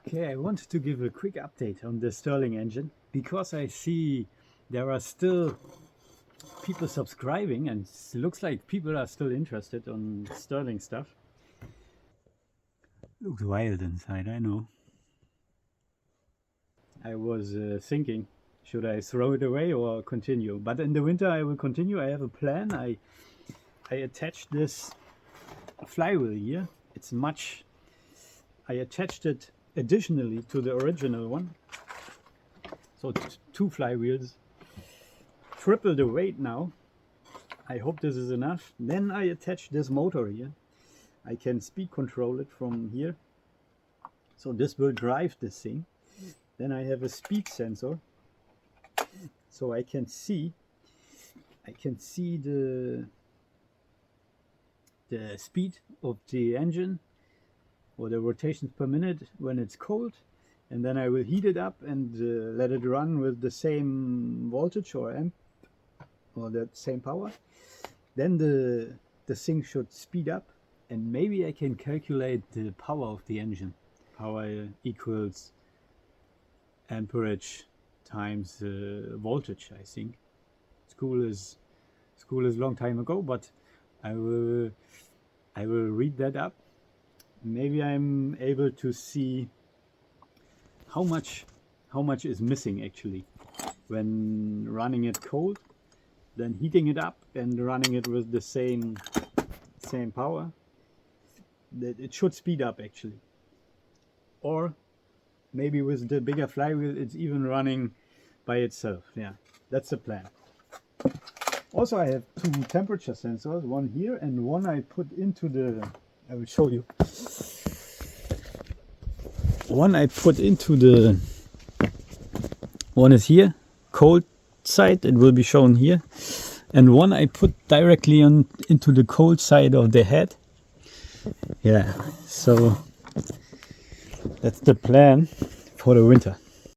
Okay, I wanted to give a quick update on the Stirling engine because I see there are still people subscribing and it looks like people are still interested on Stirling stuff. Looks wild inside, I know. I was thinking, should I throw it away or continue? But in the winter I will continue. I have a plan. I attached this flywheel here. I attached it additionally to the original one. So two flywheels, triple the weight now. I hope this is enough. Then I attach this motor here. I can speed control it from here. So this will drive this thing. Then I have a speed sensor. So I can see the speed of the engine or the rotations per minute when it's cold, and then I will heat it up and let it run with the same voltage or amp or that same power. Then the thing should speed up, and maybe I can calculate the power of the engine. Power equals amperage times voltage, I think. School is long time ago, but I will read that up. Maybe I'm able to see how much is missing actually when running it cold, then heating it up and running it with the same power. That it should speed up actually. Or maybe with the bigger flywheel it's even running by itself. Yeah, that's the plan. Also, I have two temperature sensors, one here and one I put into the, I will show you. One I put into the, one is here, cold side, it will be shown here. And one I put directly into the cold side of the head. Yeah, so that's the plan for the winter.